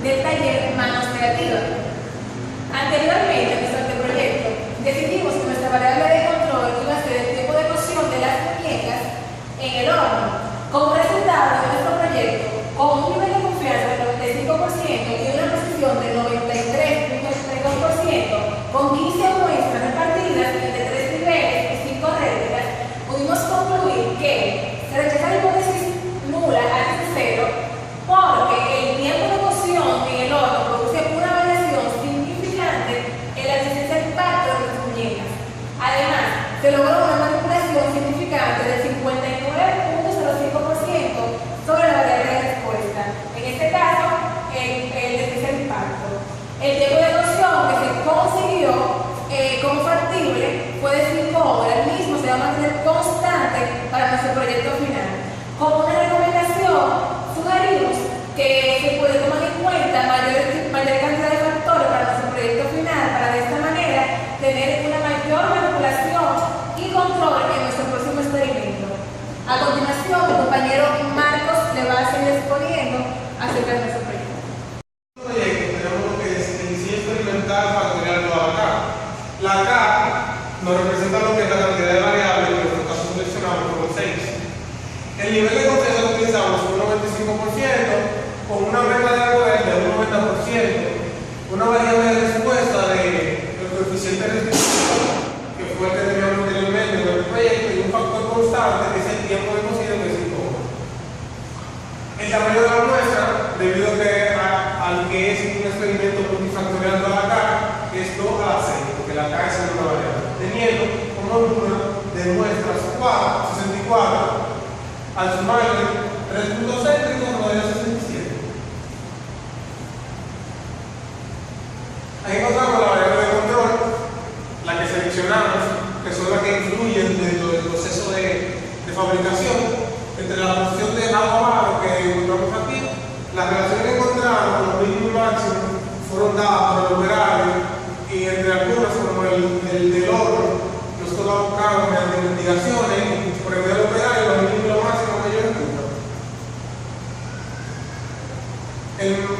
del taller Manos Creativas. Anteriormente, en nuestro anteproyecto, decidimos que nuestra variable de control iba a ser el tiempo de cocción de las muñecas en el horno. Como resultado de nuestro proyecto, con un nivel de confianza del 95% y una precisión del 93.32%, con 15 muestras repartidas entre 3 niveles y 5 réplicas, pudimos concluir que se rechaza la hipótesis nula antes de cero porque el tiempo de cocción en el horno produce una variación significante en la resistencia al impacto de las muñecas. Además, se logró una manipulación significante del 59.05% sobre la variable de respuesta. En este caso, el resistencia al impacto. El tiempo de cocción que se consiguió como factible fue de 5 horas. El mismo se va a mantener constante para nuestro proyecto final. Como una recomendación, sugerimos que se puede tomar en cuenta mayor cantidad de factores para nuestro proyecto final, para de esta manera tener una mayor manipulación y control en nuestro próximo experimento. A continuación, mi compañero Marcos le va a seguir exponiendo acerca de nuestro proyecto. Tenemos lo que es el diseño experimental factorial de la K. La K nos representa lo que es la cantidad de variables que en nuestro caso seleccionamos como 6. El nivel de confianza que utilizamos fue un 95%, con una regla de error de un 90%, una variable de respuesta del coeficiente de restricción, que fue el que teníamos anteriormente en el proyecto, y un factor constante, que es el tiempo de cocción de 5 horas. El tamaño de la muestra, debido a que al que es un experimento multifactorial de la K, es 2 a la 6, porque la K es una variable, teniendo como número de muestras 64 al sumarle 3 puntos céntricos nos da 67. Ahí encontramos la variable de control, la que seleccionamos, que son las que influyen dentro del proceso de fabricación, entre la porción de agua mano que encontramos aquí. Las relaciones que encontramos con los mínimos y máximos fueron dadas por el operario, y entre algunas, como el del horno, nosotros la buscamos mediante investigaciones y por el medio del operario los mínimos y los máximos que ellos encuentran.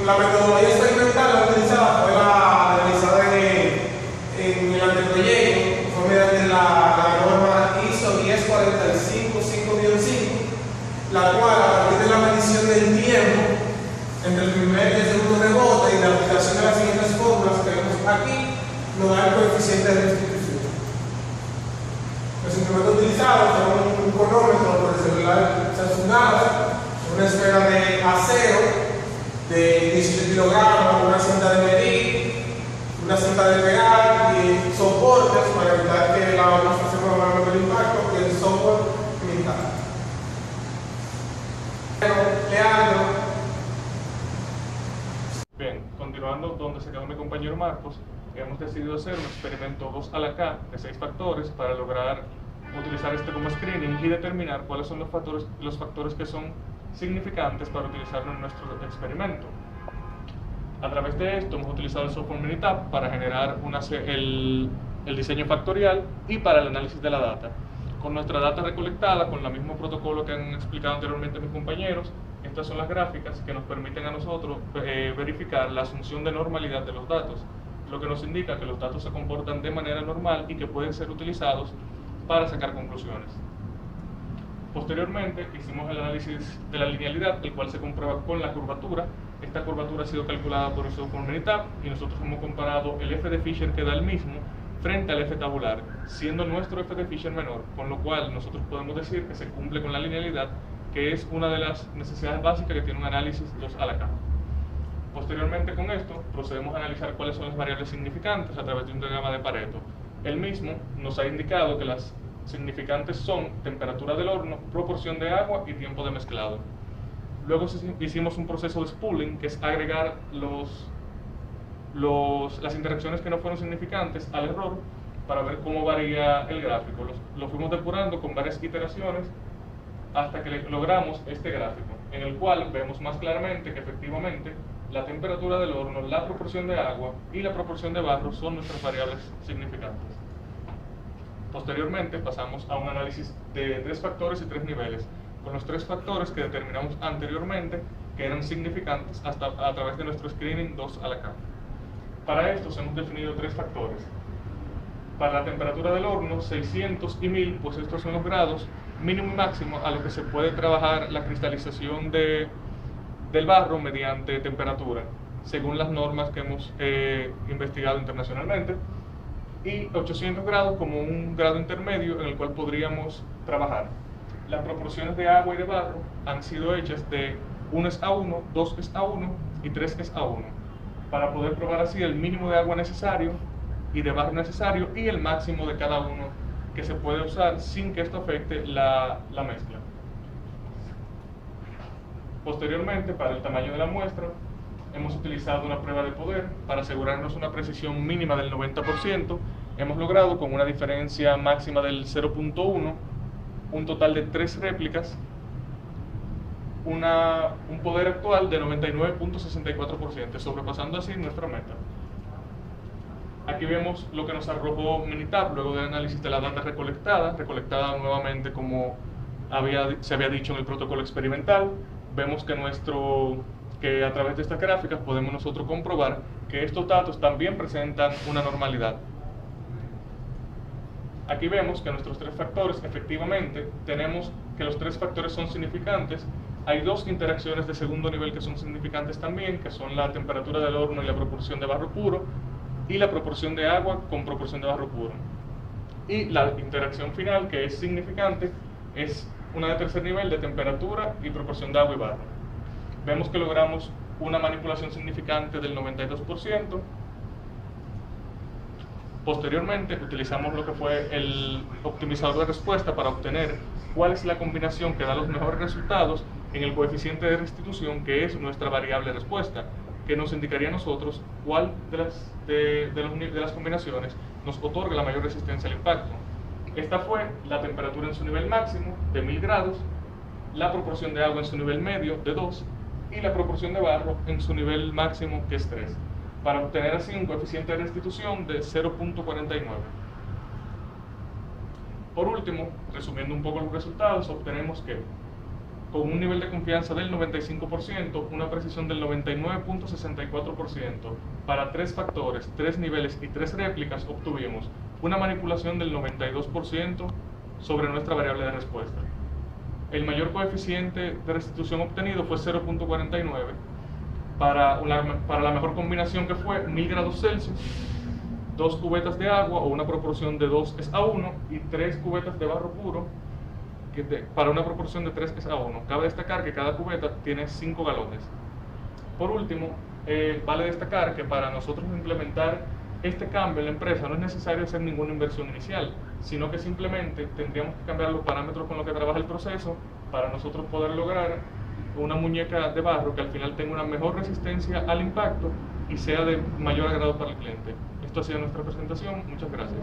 La metodología experimental utilizada fue la realizada en el anteproyecto, fue mediante la norma ISO 1045-5-5, la cual, a partir de la medición del tiempo entre el primer y el segundo rebote y la aplicación de las siguientes fórmulas que vemos aquí, nos da el coeficiente de restitución. Los instrumentos utilizados son un cronómetro por el celular Samsung, una esfera de acero de 17 kilogramos, una cinta de medir, una cinta de pegar y soportes para evitar que la muestra se mueva con el impacto, y el software militar. Leandro. Bien, continuando donde se quedó mi compañero Marcos, hemos decidido hacer un experimento 2 a la K de 6 factores para lograr utilizar este como screening y determinar cuáles son los factores que son significantes para utilizarlo en nuestro experimento. A través de esto hemos utilizado el software Minitab para generar el diseño factorial y para el análisis de la data. Con nuestra data recolectada, con el mismo protocolo que han explicado anteriormente mis compañeros, estas son las gráficas que nos permiten a nosotros verificar la asunción de normalidad de los datos, lo que nos indica que los datos se comportan de manera normal y que pueden ser utilizados para sacar conclusiones. Posteriormente hicimos el análisis de la linealidad, el cual se comprueba con la curvatura. Esta curvatura ha sido calculada por el software Minitab y nosotros hemos comparado el f de Fisher que da el mismo frente al f tabular, siendo nuestro f de Fisher menor, con lo cual nosotros podemos decir que se cumple con la linealidad, que es una de las necesidades básicas que tiene un análisis 2 a la K. Posteriormente con esto, procedemos a analizar cuáles son las variables significantes a través de un diagrama de Pareto. El mismo nos ha indicado que las significantes son temperatura del horno, proporción de agua y tiempo de mezclado. Luego hicimos un proceso de spooling, que es agregar las interacciones que no fueron significantes al error para ver cómo varía el gráfico. Lo fuimos depurando con varias iteraciones hasta que logramos este gráfico, en el cual vemos más claramente que efectivamente la temperatura del horno, la proporción de agua y la proporción de barro son nuestras variables significantes. Posteriormente pasamos a un análisis de 3 factores y 3 niveles. Con los 3 factores que determinamos anteriormente, que eran significantes hasta a través de nuestro screening 2 a la K. Para esto hemos definido 3 factores. Para la temperatura del horno, 600 y 1000, pues estos son los grados mínimo y máximo a lo que se puede trabajar la cristalización del barro mediante temperatura, según las normas que hemos investigado internacionalmente, y 800 grados como un grado intermedio en el cual podríamos trabajar. Las proporciones de agua y de barro han sido hechas de 1:1, 2:1 y 3:1, para poder probar así el mínimo de agua necesario y de barro necesario y el máximo de cada uno que se puede usar sin que esto afecte la mezcla. Posteriormente, para el tamaño de la muestra, hemos utilizado una prueba de poder para asegurarnos una precisión mínima del 90%. Hemos logrado, con una diferencia máxima del 0.1, un total de 3 réplicas, un poder actual de 99.64%, sobrepasando así nuestra meta. Aquí vemos lo que nos arrojó Minitab luego del análisis de la data recolectada nuevamente como se había dicho en el protocolo experimental. Vemos que a través de estas gráficas podemos nosotros comprobar que estos datos también presentan una normalidad. Aquí vemos que nuestros 3 factores, efectivamente, tenemos que los 3 factores son significantes. Hay 2 interacciones de segundo nivel que son significantes también, que son la temperatura del horno y la proporción de barro puro, y la proporción de agua con proporción de barro puro. Y la interacción final, que es significante, es una de tercer nivel de temperatura y proporción de agua y barro. Vemos que logramos una manipulación significante del 92%. Posteriormente, utilizamos lo que fue el optimizador de respuesta para obtener cuál es la combinación que da los mejores resultados en el coeficiente de restitución, que es nuestra variable respuesta, que nos indicaría a nosotros cuál de las combinaciones nos otorga la mayor resistencia al impacto. Esta fue la temperatura en su nivel máximo, de 1000 grados, la proporción de agua en su nivel medio, de 2, y la proporción de barro en su nivel máximo, que es 3, para obtener así un coeficiente de restitución de 0.49. Por último, resumiendo un poco los resultados, obtenemos que con un nivel de confianza del 95%, una precisión del 99.64%, para 3 factores, 3 niveles y 3 réplicas, obtuvimos una manipulación del 92% sobre nuestra variable de respuesta. El mayor coeficiente de restitución obtenido fue 0.49, para la mejor combinación, que fue 1000 grados Celsius, 2 cubetas de agua o una proporción de 2:1 y 3 cubetas de barro puro, para una proporción de 3:1. Cabe destacar que cada cubeta tiene 5 galones. Por último, vale destacar que para nosotros implementar este cambio en la empresa no es necesario hacer ninguna inversión inicial, sino que simplemente tendríamos que cambiar los parámetros con los que trabaja el proceso para nosotros poder lograr una muñeca de barro que al final tenga una mejor resistencia al impacto y sea de mayor agrado para el cliente. Esto ha sido nuestra presentación. Muchas gracias.